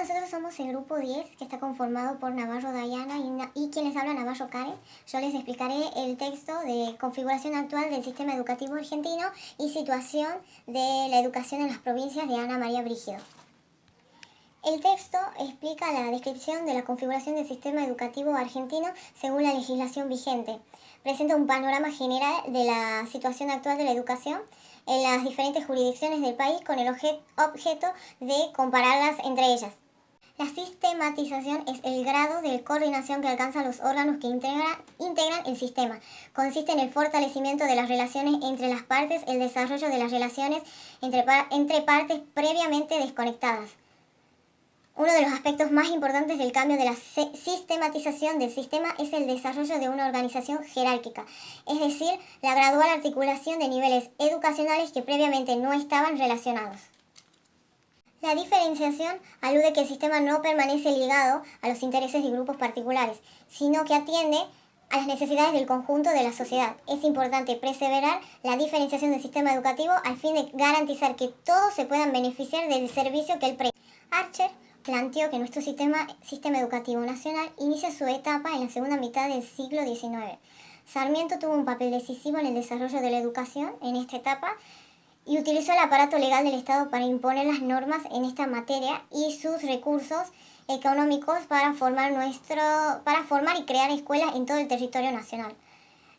nosotros somos el grupo 10, que está conformado por Navarro Dayana y quien les habla, Navarro Karen. Yo les explicaré el texto de configuración actual del sistema educativo argentino y situación de la educación en las provincias de Ana María Brígido. El texto explica la descripción de la configuración del sistema educativo argentino según la legislación vigente. Presenta un panorama general de la situación actual de la educación en las diferentes jurisdicciones del país con el objeto de compararlas entre ellas. La sistematización es el grado de coordinación que alcanzan los órganos que integran el sistema. Consiste en el fortalecimiento de las relaciones entre las partes, el desarrollo de las relaciones entre partes previamente desconectadas. Uno de los aspectos más importantes del cambio de la sistematización del sistema es el desarrollo de una organización jerárquica, es decir, la gradual articulación de niveles educacionales que previamente no estaban relacionados. La diferenciación alude que el sistema no permanece ligado a los intereses de grupos particulares, sino que atiende a las necesidades del conjunto de la sociedad. Es importante perseverar la diferenciación del sistema educativo al fin de garantizar que todos se puedan beneficiar del servicio que él presta. Archer planteó que nuestro sistema educativo nacional inicia su etapa en la segunda mitad del siglo XIX. Sarmiento tuvo un papel decisivo en el desarrollo de la educación en esta etapa y utilizó el aparato legal del Estado para imponer las normas en esta materia y sus recursos económicos para formar y crear escuelas en todo el territorio nacional.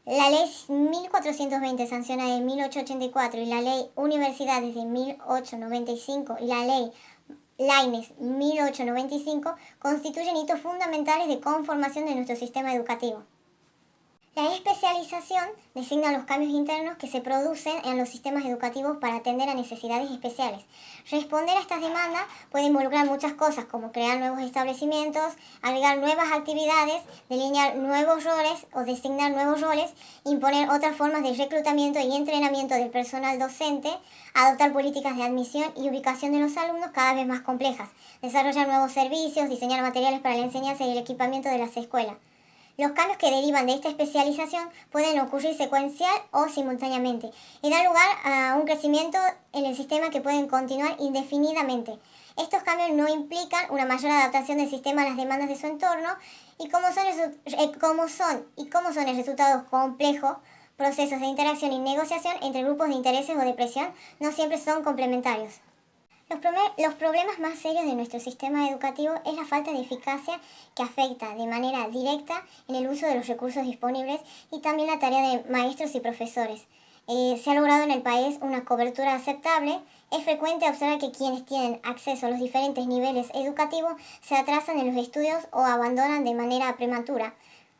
La Ley 1420 sancionada en 1884 y la Ley Universidades de 1895 y la Ley Laínez 1895 constituyen hitos fundamentales de conformación de nuestro sistema educativo. La especialización designa los cambios internos que se producen en los sistemas educativos para atender a necesidades especiales. Responder a estas demandas puede involucrar muchas cosas, como crear nuevos establecimientos, agregar nuevas actividades, delinear nuevos roles o designar nuevos roles, imponer otras formas de reclutamiento y entrenamiento del personal docente, adoptar políticas de admisión y ubicación de los alumnos cada vez más complejas, desarrollar nuevos servicios, diseñar materiales para la enseñanza y el equipamiento de las escuelas. Los cambios que derivan de esta especialización pueden ocurrir secuencial o simultáneamente y dar lugar a un crecimiento en el sistema que pueden continuar indefinidamente. Estos cambios no implican una mayor adaptación del sistema a las demandas de su entorno y como son el resultado complejos procesos de interacción y negociación entre grupos de intereses o de presión, no siempre son complementarios. Los problemas más serios de nuestro sistema educativo es la falta de eficacia que afecta de manera directa en el uso de los recursos disponibles y también la tarea de maestros y profesores. Se ha logrado en el país una cobertura aceptable. Es frecuente observar que quienes tienen acceso a los diferentes niveles educativos se atrasan en los estudios o abandonan de manera prematura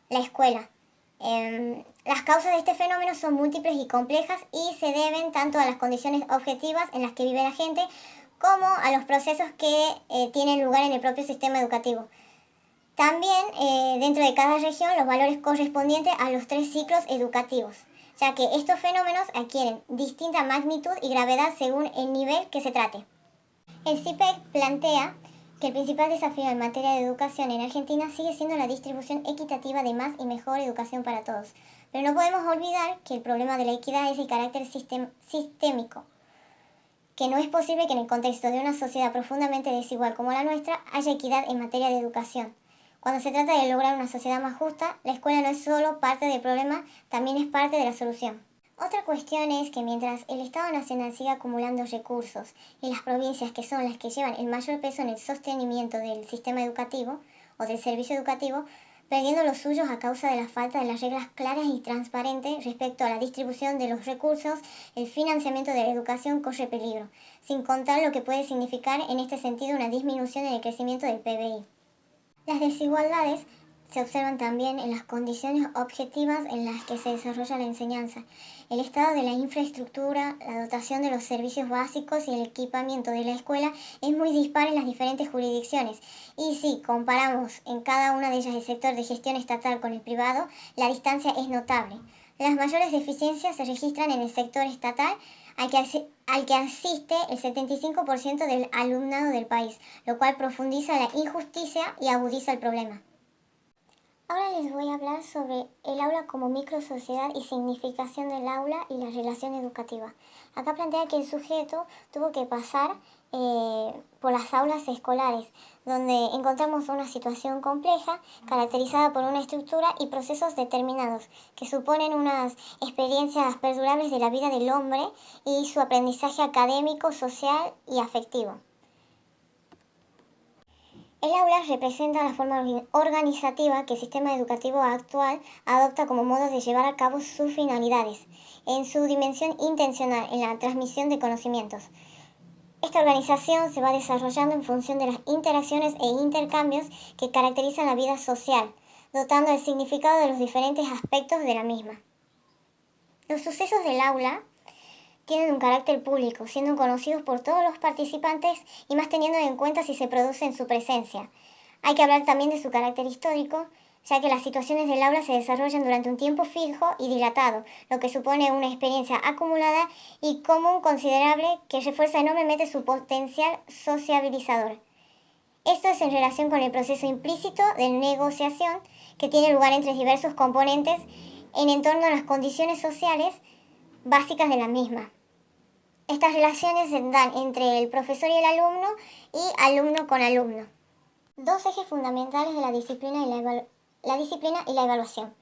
la escuela. Las causas de este fenómeno son múltiples y complejas y se deben tanto a las condiciones objetivas en las que vive la gente como a los procesos que tienen lugar en el propio sistema educativo. También dentro de cada región los valores correspondientes a los 3 ciclos educativos, ya que estos fenómenos adquieren distinta magnitud y gravedad según el nivel que se trate. El CIPEC plantea que el principal desafío en materia de educación en Argentina sigue siendo la distribución equitativa de más y mejor educación para todos, pero no podemos olvidar que el problema de la equidad es de carácter sistémico, que no es posible que en el contexto de una sociedad profundamente desigual como la nuestra haya equidad en materia de educación. Cuando se trata de lograr una sociedad más justa, la escuela no es solo parte del problema, también es parte de la solución. Otra cuestión es que mientras el Estado Nacional siga acumulando recursos y las provincias, que son las que llevan el mayor peso en el sostenimiento del sistema educativo o del servicio educativo, perdiendo los suyos a causa de la falta de las reglas claras y transparentes respecto a la distribución de los recursos, el financiamiento de la educación corre peligro, sin contar lo que puede significar en este sentido una disminución en el crecimiento del PBI. Las desigualdades se observan también en las condiciones objetivas en las que se desarrolla la enseñanza, el estado de la infraestructura, la dotación de los servicios básicos y el equipamiento de la escuela es muy dispar en las diferentes jurisdicciones. Y si comparamos en cada una de ellas el sector de gestión estatal con el privado, la distancia es notable. Las mayores deficiencias se registran en el sector estatal, al que asiste el 75% del alumnado del país, lo cual profundiza la injusticia y agudiza el problema. Ahora les voy a hablar sobre el aula como microsociedad y significación del aula y la relación educativa. Acá plantea que el sujeto tuvo que pasar por las aulas escolares, donde encontramos una situación compleja caracterizada por una estructura y procesos determinados que suponen unas experiencias perdurables de la vida del hombre y su aprendizaje académico, social y afectivo. El aula representa la forma organizativa que el sistema educativo actual adopta como modo de llevar a cabo sus finalidades, en su dimensión intencional, en la transmisión de conocimientos. Esta organización se va desarrollando en función de las interacciones e intercambios que caracterizan la vida social, dotando el significado de los diferentes aspectos de la misma. Los sucesos del aula tienen un carácter público, siendo conocidos por todos los participantes y más teniendo en cuenta si se produce en su presencia. Hay que hablar también de su carácter histórico, ya que las situaciones del aula se desarrollan durante un tiempo fijo y dilatado, lo que supone una experiencia acumulada y común considerable que refuerza enormemente su potencial sociabilizador. Esto es en relación con el proceso implícito de negociación que tiene lugar entre diversos componentes en torno a las condiciones sociales básicas de la misma. Estas relaciones se dan entre el profesor y el alumno y alumno con alumno. Dos ejes fundamentales de la disciplina y la evaluación.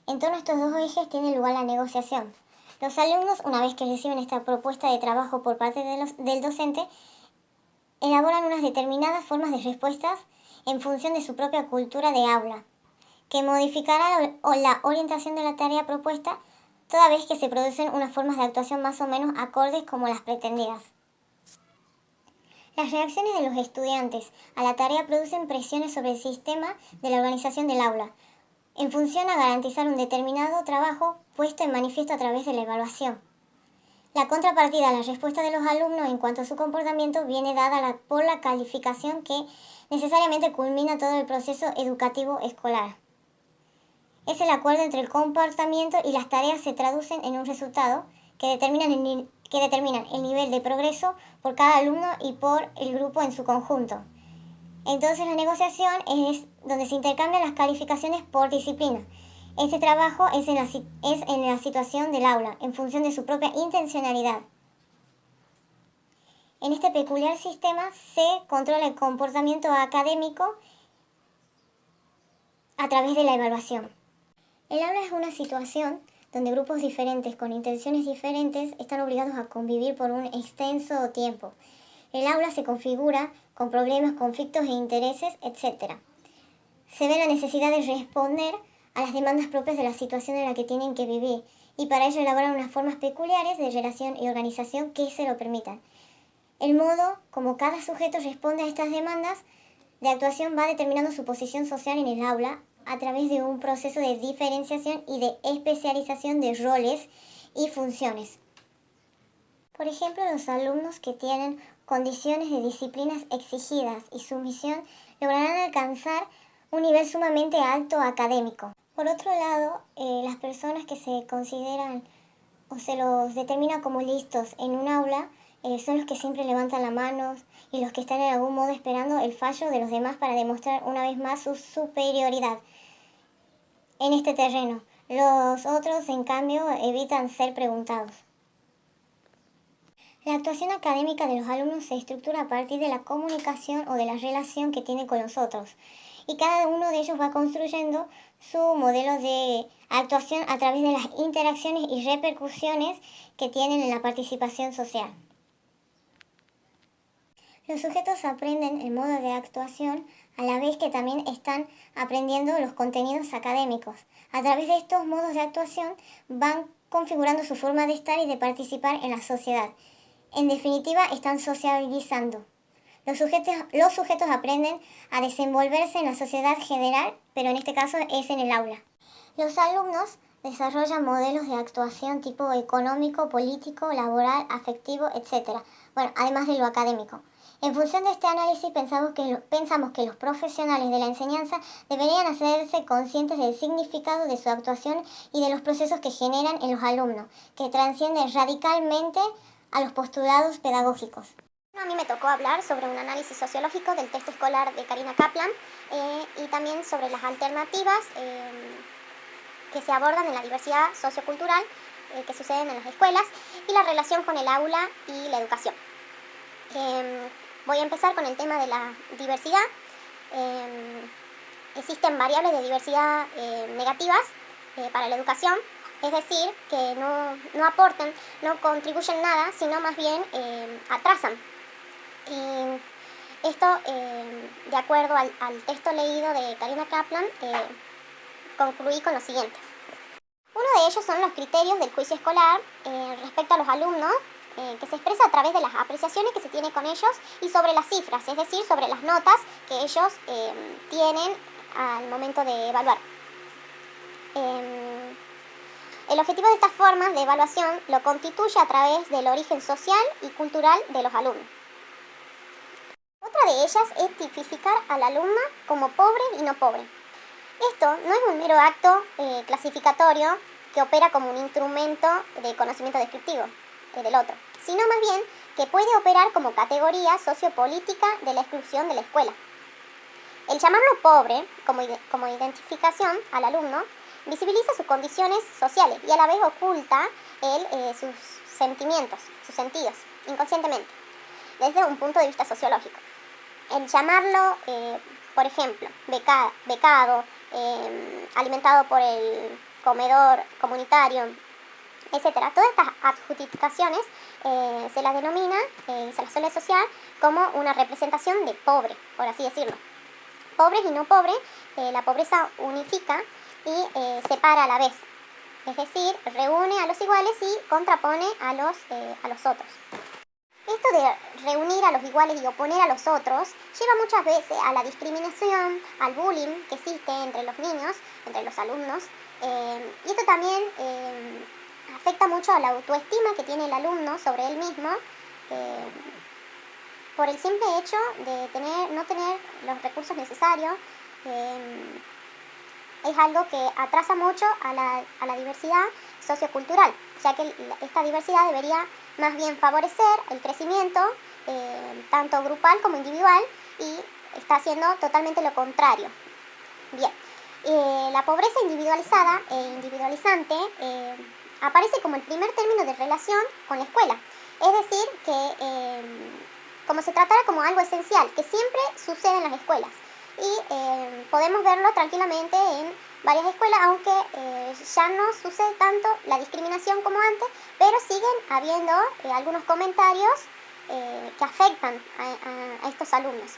En torno a estos dos ejes tiene lugar la negociación. Los alumnos, una vez que reciben esta propuesta de trabajo por parte del docente, elaboran unas determinadas formas de respuestas en función de su propia cultura de aula, que modificará la orientación de la tarea propuesta toda vez que se producen unas formas de actuación más o menos acordes como las pretendidas. Las reacciones de los estudiantes a la tarea producen presiones sobre el sistema de la organización del aula, en función a garantizar un determinado trabajo puesto en manifiesto a través de la evaluación. La contrapartida a la respuesta de los alumnos en cuanto a su comportamiento viene dada por la calificación que necesariamente culmina todo el proceso educativo escolar. Es el acuerdo entre el comportamiento y las tareas se traducen en un resultado que determinan el nivel de progreso por cada alumno y por el grupo en su conjunto. Entonces la negociación es donde se intercambian las calificaciones por disciplina. Este trabajo es en la situación del aula, en función de su propia intencionalidad. En este peculiar sistema se controla el comportamiento académico a través de la evaluación. El aula es una situación donde grupos diferentes con intenciones diferentes están obligados a convivir por un extenso tiempo. El aula se configura con problemas, conflictos e intereses, etc. Se ve la necesidad de responder a las demandas propias de la situación en la que tienen que vivir y para ello elaboran unas formas peculiares de relación y organización que se lo permitan. El modo como cada sujeto responde a estas demandas de actuación va determinando su posición social en el aula a través de un proceso de diferenciación y de especialización de roles y funciones. Por ejemplo, los alumnos que tienen condiciones de disciplinas exigidas y sumisión lograrán alcanzar un nivel sumamente alto académico. Por otro lado, las personas que se consideran o se los determina como listos en un aula son los que siempre levantan la mano y los que están en algún modo esperando el fallo de los demás para demostrar una vez más su superioridad en este terreno. Los otros, en cambio, evitan ser preguntados. La actuación académica de los alumnos se estructura a partir de la comunicación o de la relación que tiene con los otros, y cada uno de ellos va construyendo su modelo de actuación a través de las interacciones y repercusiones que tienen en la participación social. Los sujetos aprenden el modo de actuación a la vez que también están aprendiendo los contenidos académicos. A través de estos modos de actuación van configurando su forma de estar y de participar en la sociedad. En definitiva, están sociabilizando. Los sujetos aprenden a desenvolverse en la sociedad general, pero en este caso es en el aula. Los alumnos desarrollan modelos de actuación tipo económico, político, laboral, afectivo, etc. Además de lo académico. En función de este análisis pensamos que los profesionales de la enseñanza deberían hacerse conscientes del significado de su actuación y de los procesos que generan en los alumnos, que trascienden radicalmente a los postulados pedagógicos. A mí me tocó hablar sobre un análisis sociológico del texto escolar de Karina Kaplan y también sobre las alternativas que se abordan en la diversidad sociocultural que suceden en las escuelas y la relación con el aula y la educación. Voy a empezar con el tema de la diversidad. Existen variables de diversidad negativas para la educación, es decir, que no aportan, no contribuyen nada, sino más bien atrasan. Y esto, de acuerdo al texto leído de Karina Kaplan, concluí con lo siguiente. Uno de ellos son los criterios del juicio escolar respecto a los alumnos, que se expresa a través de las apreciaciones que se tiene con ellos y sobre las cifras, es decir, sobre las notas que ellos tienen al momento de evaluar. El objetivo de estas formas de evaluación lo constituye a través del origen social y cultural de los alumnos. Otra de ellas es tipificar al alumno como pobre y no pobre. Esto no es un mero acto clasificatorio que opera como un instrumento de conocimiento descriptivo del otro, sino más bien que puede operar como categoría sociopolítica de la exclusión de la escuela. El llamarlo pobre como identificación al alumno visibiliza sus condiciones sociales y a la vez oculta sus sentimientos, sus sentidos, inconscientemente, desde un punto de vista sociológico. El llamarlo, por ejemplo, becado, alimentado por el comedor comunitario, etcétera. Todas estas adjudicaciones se las denomina, se las suele asociar como una representación de pobre, por así decirlo. Pobres y no pobres, la pobreza unifica y separa a la vez, es decir, reúne a los iguales y contrapone a los otros. Esto de reunir a los iguales y oponer a los otros lleva muchas veces a la discriminación, al bullying que existe entre los niños, entre los alumnos, y esto también afecta mucho a la autoestima que tiene el alumno sobre él mismo, por el simple hecho de no tener los recursos necesarios. Es algo que atrasa mucho a la diversidad sociocultural, ya que esta diversidad debería más bien favorecer el crecimiento tanto grupal como individual, y está haciendo totalmente lo contrario. Bien, la pobreza individualizada e individualizante aparece como el primer término de relación con la escuela, es decir, que como se tratara como algo esencial, que siempre sucede en las escuelas. Y podemos verlo tranquilamente en varias escuelas, aunque ya no sucede tanto la discriminación como antes, pero siguen habiendo algunos comentarios que afectan a estos alumnos.